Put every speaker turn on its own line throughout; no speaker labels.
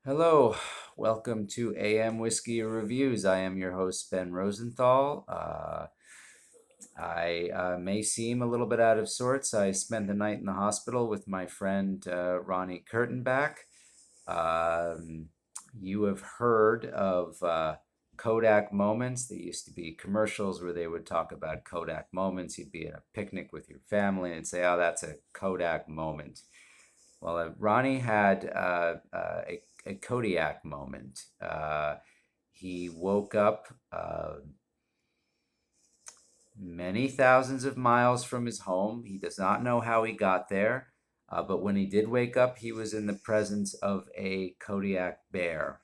Hello, welcome to AM Whiskey Reviews. I am your host, Ben Rosenthal. I may seem a little bit out of sorts. I spent the night in the hospital with my friend Ronnie Kurtenbach. Um, you have heard of Kodak moments. There used to be commercials where they would talk about Kodak moments. You'd be at a picnic with your family and say, "Oh, that's a Kodak moment." Well, Ronnie had a Kodiak moment. He woke up many thousands of miles from his home. He does not know how he got there, but when he did wake up, he was in the presence of a Kodiak bear.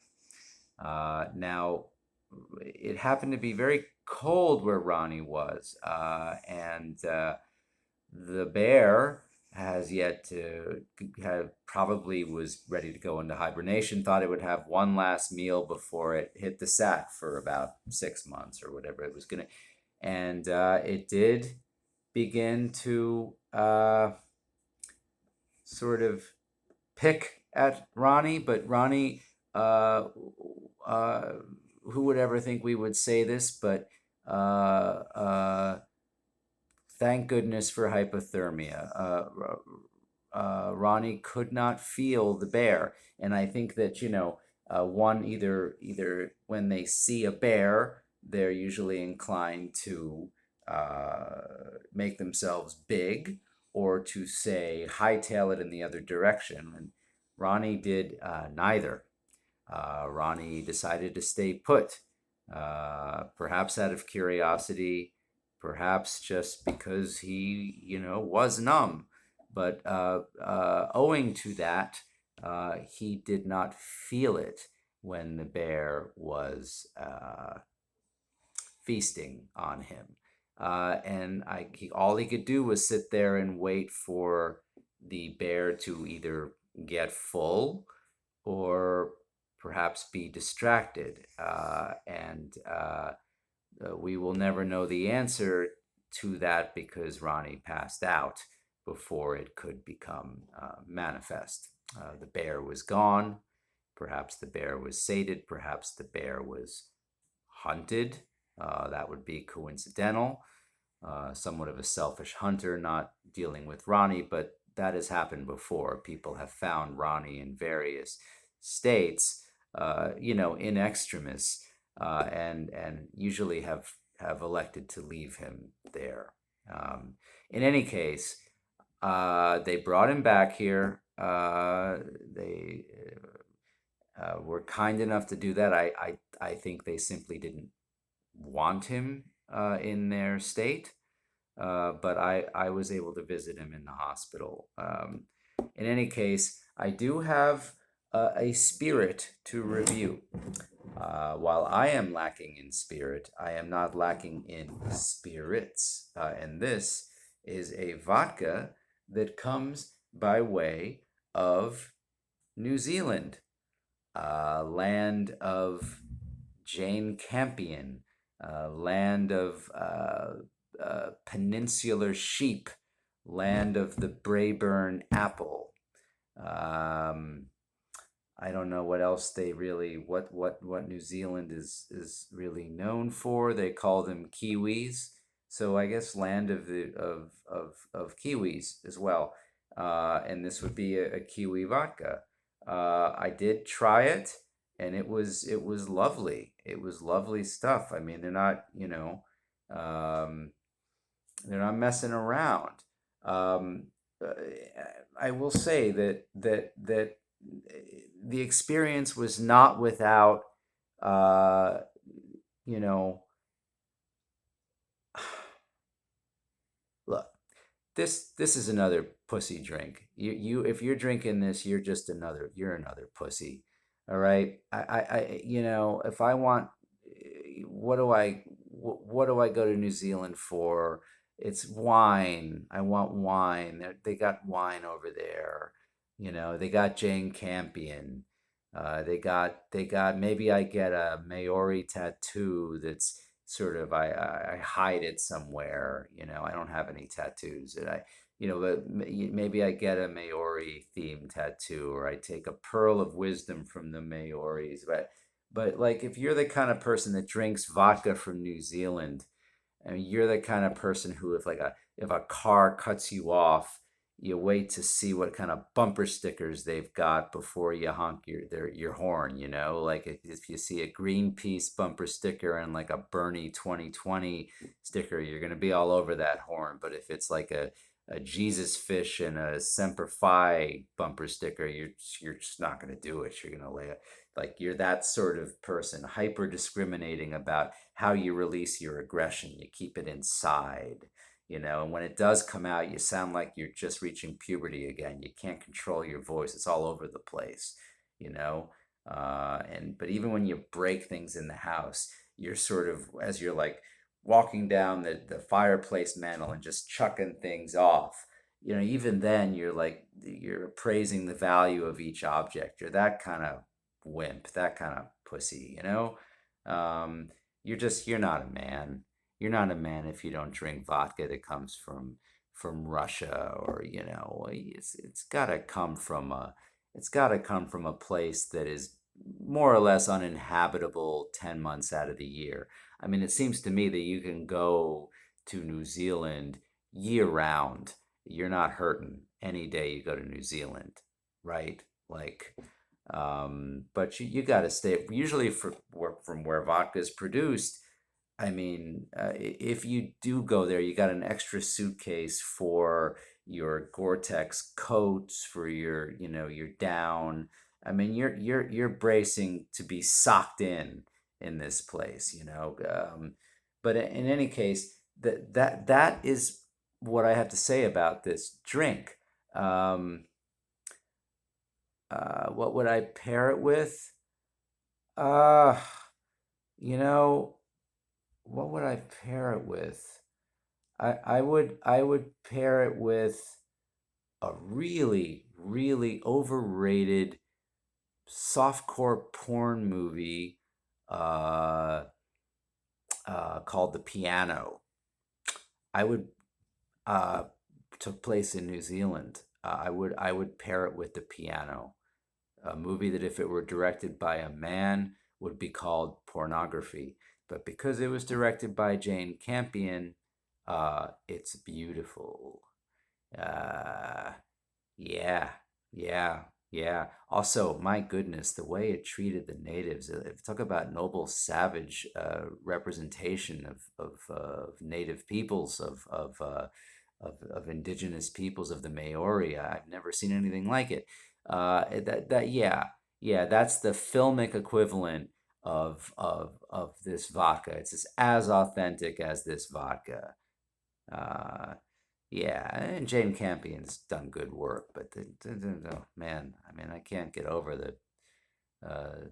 Now, it happened to be very cold where Ronnie was, and the bear has yet to have probably was ready to go into hibernation, thought it would have one last meal before it hit the sack for about 6 months or whatever it was going to. And it did begin to sort of pick at Ronnie, but Ronnie, uh, uh, who would ever think we would say this, but thank goodness for hypothermia. Ronnie could not feel the bear, and I think that one either when they see a bear, they're usually inclined to make themselves big or to say hightail it in the other direction. And Ronnie did neither. Ronnie decided to stay put, perhaps out of curiosity, perhaps just because he, was numb. But owing to that, he did not feel it when the bear was feasting on him. All he could do was sit there and wait for the bear to either get full or perhaps be distracted. We will never know the answer to that because Ronnie passed out before it could become manifest. The bear was gone. Perhaps the bear was sated. Perhaps the bear was hunted. That would be coincidental. Somewhat of a selfish hunter, not dealing with Ronnie, but that has happened before. People have found Ronnie in various states, in extremis, and usually have elected to leave him there. In any case, they brought him back here. They were kind enough to do that. I think they simply didn't want him in their state, but I was able to visit him in the hospital. In any case, I do have a spirit to review. While I am lacking in spirit, I am not lacking in spirits. And this is a vodka that comes by way of New Zealand, land of Jane Campion, land of peninsular sheep, land of the Braeburn apple. Um, I don't know what else they really what New Zealand is really known for. They call them kiwis, so I guess land of the of kiwis as well. And this would be a kiwi vodka. I did try it, and it was lovely. It was lovely stuff. I mean, um, they're not messing around. Um, uh, I will say that the experience was not without, uh, you know, look, this is another pussy drink. You if you're drinking this, you're another pussy. All right. If I want, what do I go to New Zealand for? It's wine. I want wine. They got wine over there. They got Jane Campion. They got maybe I get a Maori tattoo that's sort of I hide it somewhere. I don't have any tattoos. but maybe I get a Maori themed tattoo, or I take a pearl of wisdom from the Maoris. But like, if you're the kind of person that drinks vodka from New Zealand, I mean, you're the kind of person who, if a car cuts you off, you wait to see what kind of bumper stickers they've got before you honk your horn. Like, if you see a Greenpeace bumper sticker and like a Bernie 2020 sticker, you're gonna be all over that horn. But if it's like a Jesus fish and a Semper Fi bumper sticker, you're just not gonna do it. You're gonna lay it. Like, you're that sort of person, hyper discriminating about how you release your aggression. You keep it inside, and when it does come out, you sound like you're just reaching puberty again. You can't control your voice. It's all over the place, you know. But even when you break things in the house, you're sort of, as you're like walking down the fireplace mantle and just chucking things off. Even then you're appraising the value of each object. You're that kind of wimp, that kind of pussy. Um, you're not a man. You're not a man if you don't drink vodka that comes from Russia, or it's got to come from a place that is more or less uninhabitable 10 months out of the year. I mean, it seems to me that you can go to New Zealand year round. You're not hurting any day you go to New Zealand, right? Like, but you got to stay usually from where vodka is produced. I mean, if you do go there, you got an extra suitcase for your Gore-Tex coats, for your down. I mean, you're bracing to be socked in this place. But in any case, that is what I have to say about this drink. Um, what would I pair it with? Uh, you know, what would I pair it with? I would pair it with a really, really overrated softcore porn movie uh, called The Piano. I would took place in New Zealand. I would pair it with The Piano, a movie that if it were directed by a man would be called pornography. But because it was directed by Jane Campion, it's beautiful. Uh, yeah, yeah, yeah. Also, my goodness, the way it treated the natives. Talk about noble savage representation of native peoples, of indigenous peoples, of the Maori. I've never seen anything like it. Yeah, yeah, that's the filmic equivalent of this vodka. It's as authentic as this vodka. Uh, yeah, and Jane Campion's done good work, but oh, man, I mean, I can't get over the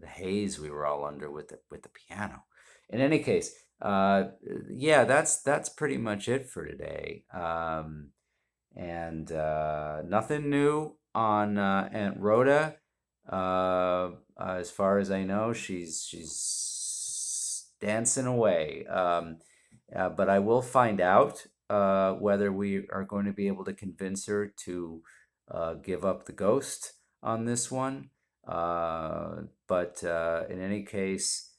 haze we were all under with the piano. In any case, yeah, that's pretty much it for today. And nothing new on Aunt Rhoda. As far as I know, she's dancing away. But I will find out whether we are going to be able to convince her to give up the ghost on this one. But in any case,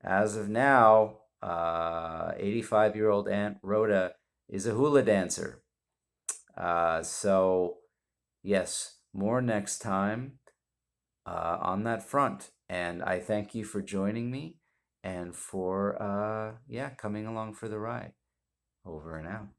as of now, 85-year-old Aunt Rhoda is a hula dancer. So, yes, more next time on that front. And I thank you for joining me and for, yeah, coming along for the ride. Over and out.